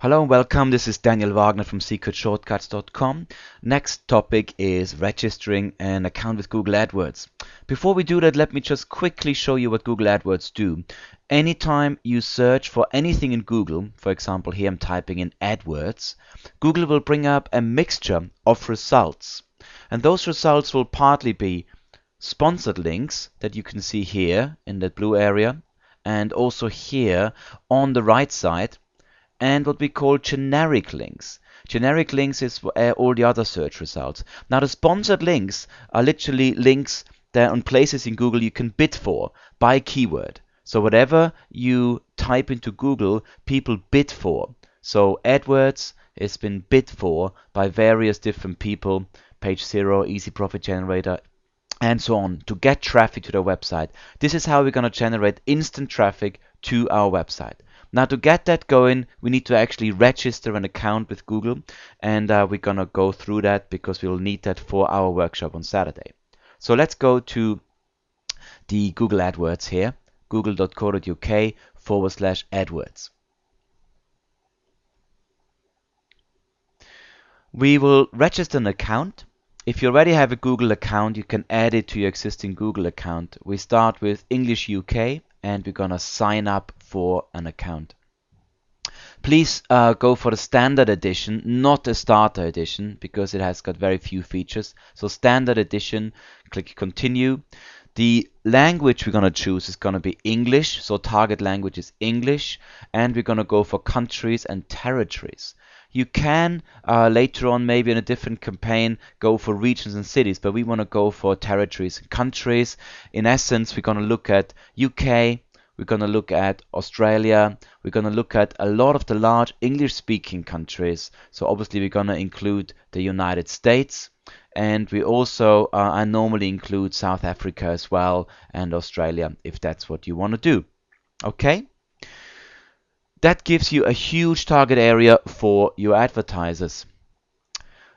Hello and welcome. This is Daniel Wagner from secretshortcuts.com. Next topic is registering an account with Google AdWords. Before we do that, let me just quickly show you what Google AdWords do. Anytime you search for anything in Google, for example, here I'm typing in AdWords, Google will bring up a mixture of results. And those results will partly be sponsored links that you can see here in that blue area, and also here on the right side, and what we call generic links. Generic links is all the other search results. Now the sponsored links are literally links that on places in Google you can bid for by keyword. So whatever you type into Google, people bid for. So AdWords has been bid for by various different people, Page Zero, Easy Profit Generator, and so on, to get traffic to their website. This is how we're going to generate instant traffic to our website. Now to get that going, we need to actually register an account with Google, and we're going to go through that because we'll need that for our workshop on Saturday. So let's go to the Google AdWords here, google.co.uk/AdWords. We will register an account. If you already have a Google account, you can add it to your existing Google account. We start with English UK, and we're going to sign up for an account. Please go for the standard edition, not the starter edition, because it has got very few features. So standard edition, click continue. The language we're going to choose is going to be English, so target language is English, and we're going to go for countries and territories. You can later on, maybe in a different campaign, go for regions and cities, but we want to go for territories and countries. In essence, we're going to look at UK, we're going to look at Australia, we're going to look at a lot of the large English-speaking countries. So obviously we're going to include the United States, and we also I normally include South Africa as well, and Australia, if that's what you want to do. Okay? That gives you a huge target area for your advertisers.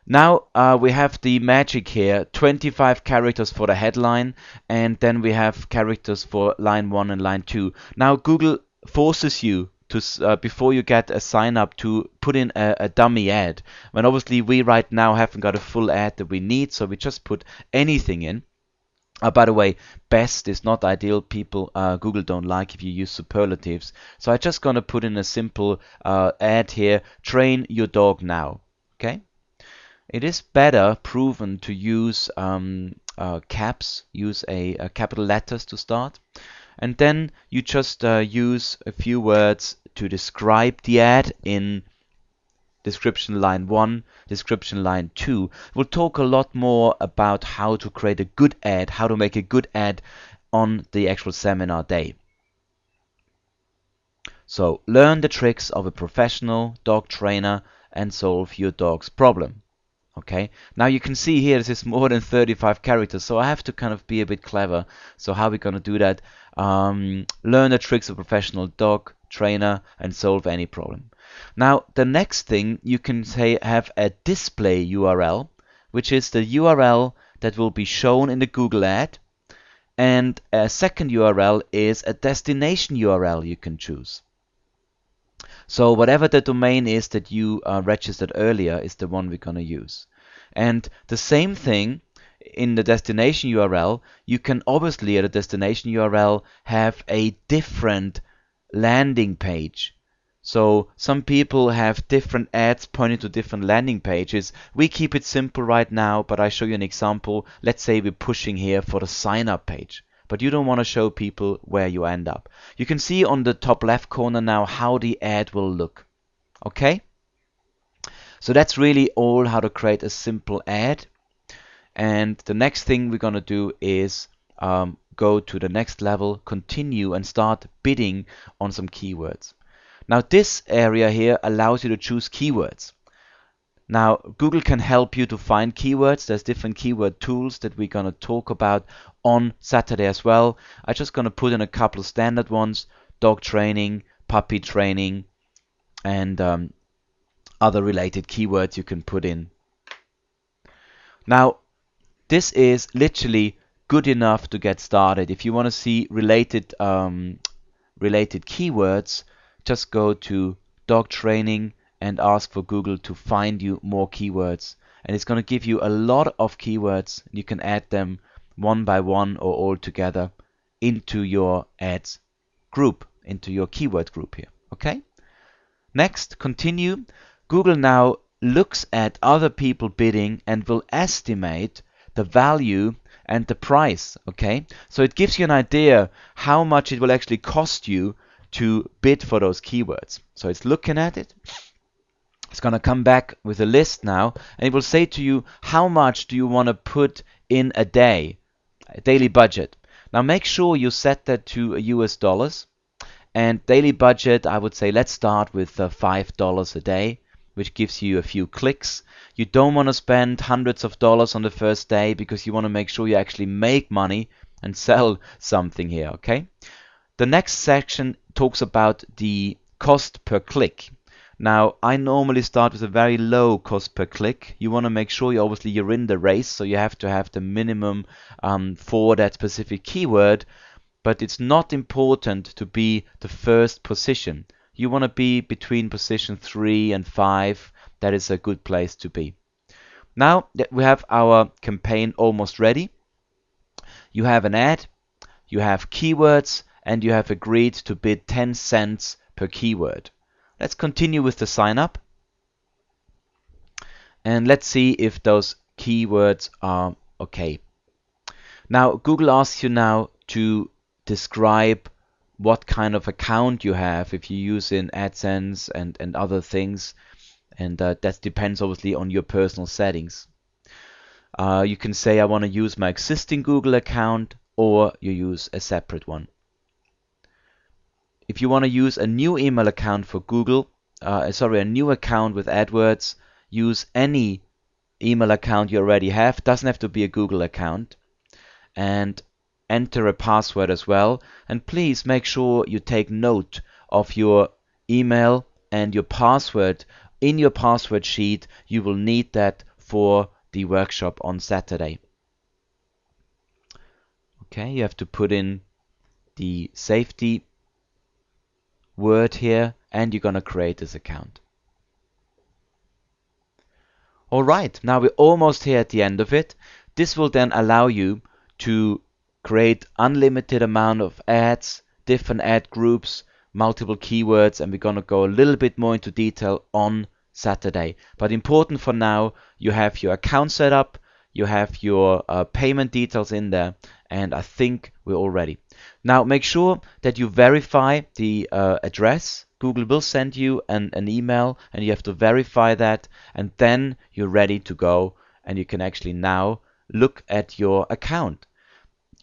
Now we have the magic here, 25 characters for the headline, and then we have characters for line 1 and line 2. Now Google forces you to, before you get a sign up, to put in a dummy ad. When obviously we right now haven't got a full ad that we need, so we just put anything in. By the way, best is not ideal. People, Google don't like if you use superlatives. So I'm just going to put in a simple ad here, train your dog now. Okay? It is better proven to use caps, use a capital letters to start. And then you just use a few words to describe the ad in description line 1, description line 2. We'll talk a lot more about how to create a good ad, how to make a good ad on the actual seminar day. So learn the tricks of a professional dog trainer and solve your dog's problem. Okay, now you can see here this is more than 35 characters, so I have to kind of be a bit clever. So how are we going to do that? Learn the tricks of a professional dog trainer and solve any problem. Now the next thing, you can say have a display URL, which is the URL that will be shown in the Google ad, and a second URL is a destination URL you can choose. So whatever the domain is that you registered earlier is the one we're going to use. And the same thing in the destination URL, you can obviously at a destination URL have a different landing page. So some people have different ads pointing to different landing pages. We keep it simple right now, but I show you an example. Let's say we're pushing here for the sign up page, but you don't want to show people where you end up. You can see on the top left corner now how the ad will look. Okay? So that's really all how to create a simple ad. And the next thing we're going to do is go to the next level, continue, and start bidding on some keywords. Now this area here allows you to choose keywords. Now Google can help you to find keywords. There's different keyword tools that we're going to talk about on Saturday as well. I'm just going to put in a couple of standard ones: dog training, puppy training, and other related keywords you can put in. Now this is literally good enough to get started. If you want to see related keywords, just go to dog training and ask for Google to find you more keywords. And it's going to give you a lot of keywords. You can add them one by one or all together into your ads group, into your keyword group here. Okay? Next, continue. Google now looks at other people bidding and will estimate the value and the price. Okay? So it gives you an idea how much it will actually cost you to bid for those keywords. So it's looking at it. It's going to come back with a list now, and it will say to you, how much do you want to put in a day, a daily budget. Now make sure you set that to US dollars, and daily budget, I would say let's start with $5 a day, which gives you a few clicks. You don't want to spend hundreds of dollars on the first day because you want to make sure you actually make money and sell something here, okay? The next section talks about the cost per click. Now, I normally start with a very low cost per click. You want to make sure you're in the race, so you have to have the minimum for that specific keyword, but it's not important to be the first position. You want to be between position 3 and 5. That is a good place to be. Now that we have our campaign almost ready, you have an ad, you have keywords, and you have agreed to bid 10 cents per keyword. Let's continue with the sign up. And let's see if those keywords are okay. Now, Google asks you now to describe what kind of account you have if you use in AdSense and other things. And that depends obviously on your personal settings. You can say I want to use my existing Google account, or you use a separate one. If you want to use a new email account for Google, a new account with AdWords, use any email account you already have. Doesn't have to be a Google account. And enter a password as well. And please make sure you take note of your email and your password. In your password sheet, you will need that for the workshop on Saturday. Okay, you have to put in the safety word here, and you're going to create this account. Alright, now we're almost here at the end of it. This will then allow you to create unlimited amount of ads, different ad groups, multiple keywords, and we're going to go a little bit more into detail on Saturday. But important for now, you have your account set up, you have your payment details in there, and I think we're all ready. Now make sure that you verify the address. Google will send you an email, and you have to verify that, and then you're ready to go, and you can actually now look at your account.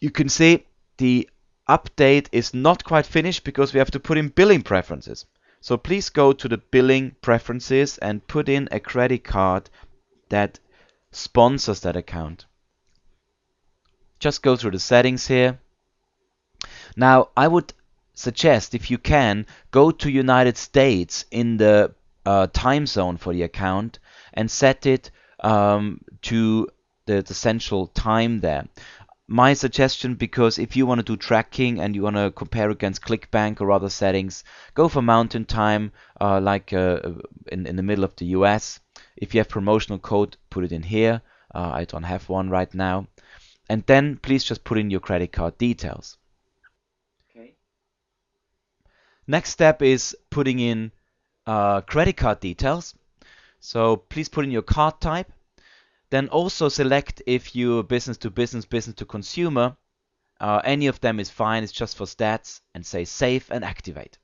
You can see the update is not quite finished because we have to put in billing preferences. So please go to the billing preferences and put in a credit card that sponsors that account. Just go through the settings here. Now I would suggest, if you can, go to United States in the time zone for the account and set it to the central time there. My suggestion, because if you want to do tracking and you want to compare against ClickBank or other settings, go for Mountain Time, like in the middle of the US. If you have promotional code, put it in here. I don't have one right now. And then please just put in your credit card details. Okay. Next step is putting in credit card details. So please put in your card type. Then also select if you're business to business, business to consumer. Any of them is fine, it's just for stats, and say save and activate.